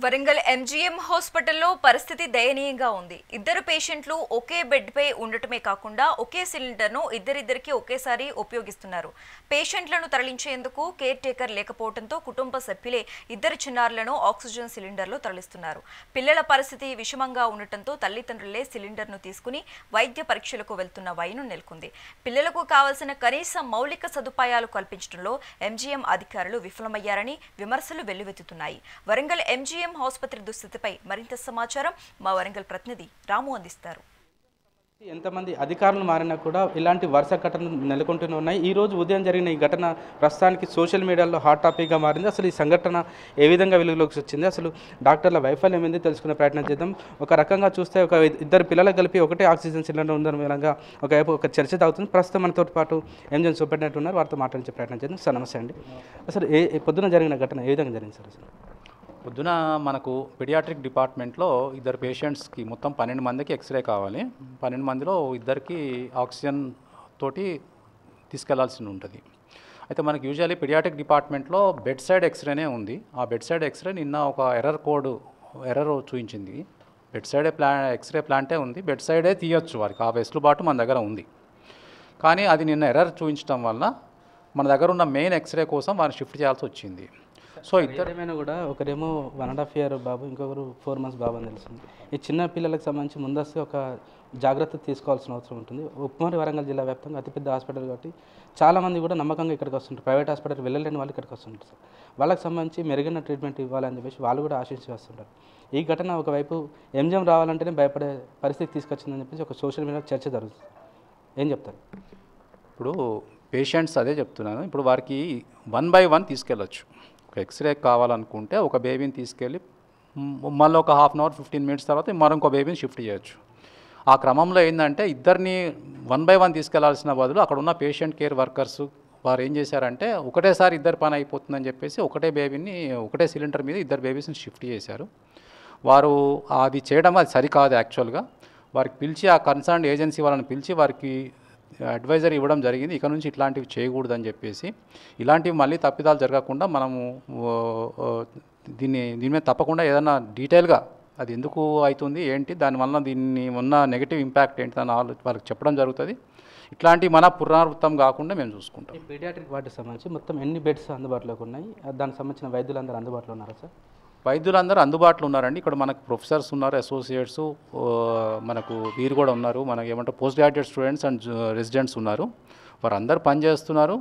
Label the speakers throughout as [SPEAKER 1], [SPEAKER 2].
[SPEAKER 1] Warangal MGM హాస్పిటల్లో పరిస్థితి దయనీయంగా ఉంది. ఇద్దరు పేషెంట్లు ఒకే బెడ్పై ఉండటమే కాకుండా ఒకే సిలిండర్ను ఇద్దరిద్దరికి ఒకేసారి ఉపయోగిస్తున్నారు. పేషెంట్లను తరలించేందుకు కేర్ టేకర్ లేకపోవడంతో కుటుంబ సభ్యులే ఇద్దరు చిన్నారులను ఆక్సిజన్ సిలిండర్లో తరలిస్తున్నారు. పిల్లల పరిస్థితి విషమంగా ఉండటంతో తల్లిదండ్రులే సిలిండర్ను తీసుకుని వైద్య పరీక్షలకు వెళ్తున్న వైనం నెలకొంది. పిల్లలకు కావాల్సిన కనీస మౌలిక సదుపాయాలు కల్పించడంలో ఎంజీఎం అధికారులు విఫలమయ్యారని విమర్శలు వెల్లువెత్తుతున్నాయి. వరంగల్ ఎంజీఎం ఆసుపత్రి దుస్థితిపై మరింత సమాచారం మా వరంగల్ ప్రతినిధి రాము అందిస్తారు.
[SPEAKER 2] ఎంతమంది అధికారులు మారినా కూడా ఇలాంటి వరుస ఘటనలు నెలకొంటూనే ఉన్నాయి. ఈ రోజు ఉదయం జరిగిన ఈ ఘటన ప్రస్తుతానికి సోషల్ మీడియాలో హాట్ టాపిక్గా మారింది. అసలు ఈ సంఘటన ఏ విధంగా వెలుగులోకి వచ్చింది, అసలు డాక్టర్ల వైఫల్యం ఏంది తెలుసుకునే ప్రయత్నం చేద్దాం. ఒక రకంగా చూస్తే ఇద్దరు పిల్లలకు కలిపి ఒకటే ఆక్సిజన్ సిలిండర్ ఉందని విధంగా ఒకవైపు ఒక చర్చ తాగుతుంది. ప్రస్తుతం మనతో పాటు ఎంజన్ సూపరింటెండెంట్ ఉన్నారు, వారితో మాట్లాడించే ప్రయత్నం చేద్దాం. సార్ నమస్తే అండి. అసలు పొద్దున జరిగిన ఘటన ఏ విధంగా జరిగింది సార్? అసలు
[SPEAKER 3] పొద్దున మనకు పీడియాట్రిక్ డిపార్ట్మెంట్లో ఇద్దరు పేషెంట్స్కి మొత్తం 12 మందికి ఎక్స్రే కావాలి. 12 మందిలో ఇద్దరికి ఆక్సిజన్ తోటి తీసుకెళ్లాల్సి ఉంటుంది. అయితే మనకి యూజువల్లీ పీడియాట్రిక్ డిపార్ట్మెంట్లో బెడ్ సైడ్ ఎక్స్రేనే ఉంది. ఆ బెడ్ సైడ్ ఎక్స్రే నిన్న ఒక ఎర్రర్ చూపించింది. బెడ్ సైడే ఎక్స్రే ప్లాంటే ఉంది, బెడ్ సైడే తీయొచ్చు వారికి, ఆ వెసులుబాటు మన దగ్గర ఉంది. కానీ అది నిన్న ఎర్రర్ చూపించడం వల్ల మన దగ్గర ఉన్న మెయిన్ ఎక్స్రే కోసం వారిని షిఫ్ట్ చేయాల్సి వచ్చింది. సో
[SPEAKER 2] ఇద్దరేమైనా కూడా ఒకరేమో 1.5 year బాబు, ఇంకొకరు 4 months బాబు అని తెలిసింది. ఈ చిన్న పిల్లలకు సంబంధించి ముందస్తు ఒక జాగ్రత్త తీసుకోవాల్సిన అవసరం ఉంటుంది. ఉమ్మడి వరంగల్ జిల్లా వ్యాప్తంగా అతిపెద్ద హాస్పిటల్ కాబట్టి చాలామంది కూడా నమ్మకంగా ఇక్కడికి వస్తుంటారు. ప్రైవేట్ హాస్పిటల్ వెళ్ళలేని వాళ్ళు ఇక్కడికి వస్తుంటారు సార్. వాళ్ళకి సంబంధించి మెరుగైన ట్రీట్మెంట్ ఇవ్వాలని చెప్పేసి వాళ్ళు కూడా ఆశించి వస్తుంటారు. ఈ ఘటన ఒకవైపు ఎంజిఎం రావాలంటేనే భయపడే పరిస్థితి తీసుకొచ్చిందని చెప్పేసి ఒక సోషల్ మీడియా చర్చ జరుగుతుంది. ఏం చెప్తారు?
[SPEAKER 3] ఇప్పుడు పేషెంట్స్ అదే చెప్తున్నాను, ఇప్పుడు వారికి 1 by 1 తీసుకెళ్ళొచ్చు. ఒక ఎక్స్రే కావాలనుకుంటే ఒక బేబీని తీసుకెళ్ళి మళ్ళీ ఒక 1/2 hour 15 minutes తర్వాత మరొక బేబీని షిఫ్ట్ చేయొచ్చు. ఆ క్రమంలో ఏంటంటే ఇద్దరిని 1 by 1 తీసుకెళ్లాల్సిన బదులు అక్కడ ఉన్న పేషెంట్ కేర్ వర్కర్స్ వారు ఏం చేశారంటే ఒకటేసారి ఇద్దరు పని అయిపోతుందని చెప్పేసి ఒకటే బేబీని ఒకటే సిలిండర్ మీద ఇద్దరు బేబీస్ని షిఫ్ట్ చేశారు. వారు అది చేయడం అది సరికాదు. యాక్చువల్గా వారికి పిలిచి ఆ కన్సర్న్ ఏజెన్సీ వాళ్ళని పిలిచి వారికి అడ్వైజర్ ఇవ్వడం జరిగింది, ఇక నుంచి ఇట్లాంటివి చేయకూడదని చెప్పేసి. ఇలాంటివి మళ్ళీ తప్పిదాలు జరగకుండా మనము దీని మీద తప్పకుండా ఏదైనా డీటెయిల్గా అది ఎందుకు అవుతుంది ఏంటి, దానివల్ల దీన్ని ఉన్న నెగిటివ్ ఇంపాక్ట్ ఏంటి అని వాళ్ళకి చెప్పడం జరుగుతుంది. ఇట్లాంటి మన పునరావృతం కాకుండా మేము చూసుకుంటాం.
[SPEAKER 2] ఈ పీడియాట్రిక్ వార్డుకి సంబంధించి మొత్తం ఎన్ని బెడ్స్ అందుబాటులోకి ఉన్నాయి? దానికి సంబంధించిన వైద్యులందరూ అందుబాటులో ఉన్నారా సార్?
[SPEAKER 3] వైద్యులందరూ అందుబాటులో ఉన్నారండి. ఇక్కడ మనకు ప్రొఫెసర్స్ ఉన్నారు, అసోసియేట్స్, మనకు వీరు కూడా ఉన్నారు, మనకి ఏమంటారు post graduate students and residents ఉన్నారు. వారందరూ పనిచేస్తున్నారు.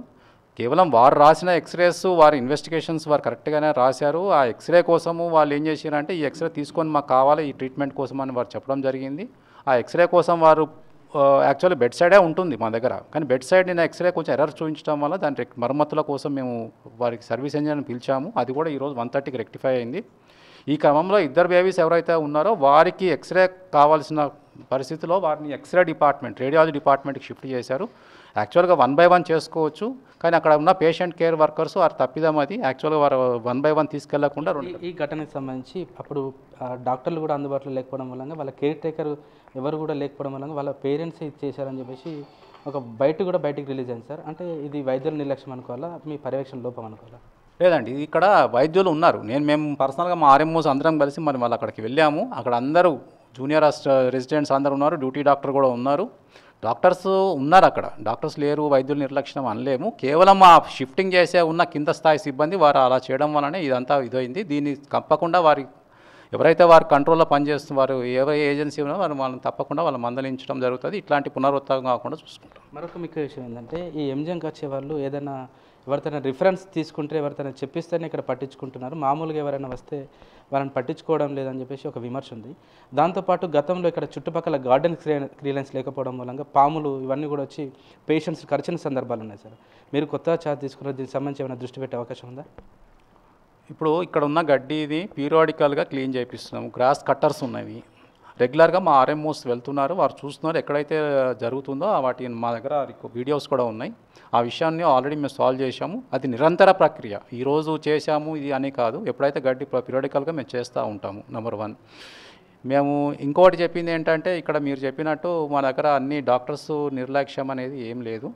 [SPEAKER 3] కేవలం వారు రాసిన ఎక్స్రేస్, వారి ఇన్వెస్టిగేషన్స్ వారు కరెక్ట్గానే రాశారు. ఆ ఎక్స్రే కోసము వాళ్ళు ఏం చేశారంటే ఈ ఎక్స్రే తీసుకొని మాకు కావాలి ఈ ట్రీట్మెంట్ కోసం అని వారు చెప్పడం జరిగింది. ఆ ఎక్స్రే కోసం వారు యాక్చువల్లీ బెడ్ సైడే ఉంటుంది మా దగ్గర, కానీ బెడ్ సైడ్ నేను ఎక్స్రే కొంచెం ఎర్రర్ చూపించడం వల్ల దాని మరమ్మతుల కోసం మేము వారికి సర్వీస్ ఇంజనీర్ని పిలిచాము. అది కూడా ఈరోజు 1:30కి రెక్టిఫై అయింది. ఈ క్రమంలో ఇద్దరు బేబీస్ ఎవరైతే ఉన్నారో వారికి ఎక్స్రే కావాల్సిన పరిస్థితిలో వారిని ఎక్స్రే డిపార్ట్మెంట్, రేడియాలజీ డిపార్ట్మెంట్కి షిఫ్ట్ చేశారు. యాక్చువల్గా 1 by 1 చేసుకోవచ్చు, కానీ అక్కడ ఉన్న పేషెంట్ కేర్ వర్కర్స్ వారు తప్పిదం అది. యాక్చువల్గా వారు 1 by 1 తీసుకెళ్లకుండా
[SPEAKER 2] ఈ ఘటనకు సంబంధించి అప్పుడు డాక్టర్లు కూడా అందుబాటులో లేకపోవడం వల్ల వాళ్ళ కేర్ టేకర్ ఎవరు కూడా లేకపోవడం వల్ల వాళ్ళ పేరెంట్స్ ఇది చేశారని చెప్పేసి ఒక బయటికి రిలీజ్ అయింది సార్. అంటే ఇది వైద్యుల నిర్లక్ష్యం అనుకోవాలా, మీ పర్యవేక్షణ లోపం అనుకోవాలా?
[SPEAKER 3] లేదండి, ఇక్కడ వైద్యులు ఉన్నారు. మేము పర్సనల్గా మా ఆర్ఎంఓస్ అందరం కలిసి మరి వాళ్ళు అక్కడికి వెళ్ళాము. అక్కడ అందరూ జూనియర్ రెసిడెంట్స్ అందరూ ఉన్నారు, డ్యూటీ డాక్టర్ కూడా ఉన్నారు, డాక్టర్స్ ఉన్నారు. అక్కడ డాక్టర్స్ లేరు, వైద్యుల నిర్లక్ష్యం అనలేము. కేవలం ఆ షిఫ్టింగ్ చేసే ఉన్న కింద స్థాయి సిబ్బంది వారు అలా చేయడం వల్లనే ఇదంతా ఇదైంది. దీన్ని తప్పకుండా వారి ఎవరైతే వారు కంట్రోల్లో పనిచేస్తున్నారు, ఎవరి ఏజెన్సీ ఉన్నారో వాళ్ళని తప్పకుండా వాళ్ళు మందలించడం జరుగుతుంది. ఇట్లాంటి పునరుత్థానం కాకుండా చూసుకుంటాం.
[SPEAKER 2] మరొక ముఖ్య విషయం ఏంటంటే ఈ ఎంజిఎంకి వచ్చే వాళ్ళు ఏదైనా ఎవరితోనే రిఫరెన్స్ తీసుకుంటే ఎవరితోనే చెప్పిస్తేనే ఇక్కడ పట్టించుకుంటున్నారు. మామూలుగా ఎవరైనా వస్తే వాళ్ళని పట్టించుకోవడం లేదని చెప్పేసి ఒక విమర్శ ఉంది. దాంతోపాటు గతంలో ఇక్కడ చుట్టుపక్కల గార్డెన్ క్లియరెన్స్ లేకపోవడం మూలంగా పాములు ఇవన్నీ కూడా వచ్చి పేషెంట్స్ కరిచిన సందర్భాలు ఉన్నాయి సార్. మీరు కొత్తగా చార్జ్ తీసుకున్న దీనికి సంబంధించి ఏమైనా దృష్టి పెట్టే అవకాశం ఉందా?
[SPEAKER 3] ఇప్పుడు ఇక్కడ ఉన్న గడ్డి ఇది పీరియాడికల్గా క్లీన్ చేపిస్తున్నాము. గ్రాస్ కట్టర్స్ ఉన్నాయి, రెగ్యులర్గా మా ఆర్ఎంఓస్ వెళ్తున్నారు, వారు చూస్తున్నారు ఎక్కడైతే జరుగుతుందో వాటి మా దగ్గర వీడియోస్ కూడా ఉన్నాయి. ఆ విషయాన్ని ఆల్రెడీ మేము సాల్వ్ చేశాము. అది నిరంతర ప్రక్రియ, ఈరోజు చేశాము ఇది అని కాదు, ఎప్పుడైతే గడ్డి పీరియాడికల్గా మేము చేస్తూ ఉంటాము. నెంబర్ 1. మేము ఇంకోటి చెప్పింది ఏంటంటే ఇక్కడ మీరు చెప్పినట్టు మా దగ్గర అన్ని డాక్టర్స్ నిర్లక్ష్యం అనేది ఏం లేదు.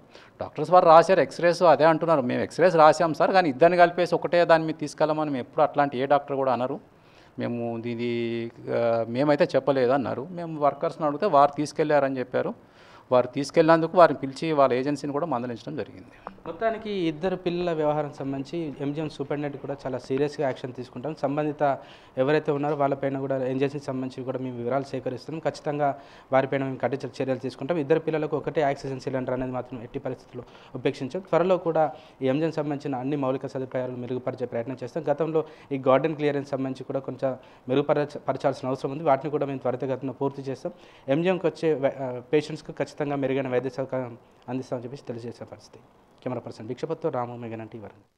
[SPEAKER 3] డాక్టర్స్ వారు రాశారు ఎక్స్రేస్, అదే అంటున్నారు మేము ఎక్స్రేస్ రాసాం సార్, కానీ ఇద్దరిని కలిపేసి ఒకటే దాని మీద తీసుకెళ్ళమని మేము ఎప్పుడు అట్లాంటి ఏ డాక్టర్ కూడా అనరు. మేము మేమైతే చెప్పలేదు అన్నారు. మేము వర్కర్స్ని అడిగితే వారు తీసుకెళ్లారని చెప్పారు. వారు తీసుకెళ్ళినందుకు వారిని పిలిచి వాళ్ళ ఏజెన్సీని కూడా మందలించడం జరిగింది.
[SPEAKER 2] మొత్తానికి ఇద్దరు పిల్లల వ్యవహారం సంబంధించి ఎంజిఎం సూపరింటెండెంట్ కూడా చాలా సీరియస్గా యాక్షన్ తీసుకుంటాం. సంబంధిత ఎవరైతే ఉన్నారో వాళ్ళపైన కూడా ఏజెన్సీకి సంబంధించి కూడా మేము వివరాలు సేకరిస్తున్నాం. ఖచ్చితంగా వారిపైన మేము కఠిన చర్యలు తీసుకుంటాం. ఇద్దరు పిల్లలకు ఒకటే ఆక్సిజన్ సిలిండర్ అనేది మాత్రం ఎట్టి పరిస్థితుల్లో ఉపేక్షించాం. త్వరలో కూడా ఈ ఎంజిఎం సంబంధించిన అన్ని మౌలిక సదుపాయాలు మెరుగుపరిచే ప్రయత్నం చేస్తాం. గతంలో ఈ గార్డెన్ క్లియరెన్స్ సంబంధించి కూడా కొంచెం మెరుగుపరచాల్సిన అవసరం ఉంది. వాటిని కూడా మేము త్వరితగతిన పూర్తి చేస్తాం. ఎంజిఎంకి వచ్చే పేషెంట్స్కి ఖచ్చితంగా మెరుగైన వైద్య సౌకర్యం అందిస్తామని చెప్పేసి తెలియజేసే పరిస్థితి. కెమెరా పర్సన్ భిక్షపత్తో రాము, మెగానన్ టీవీ వరంగల్.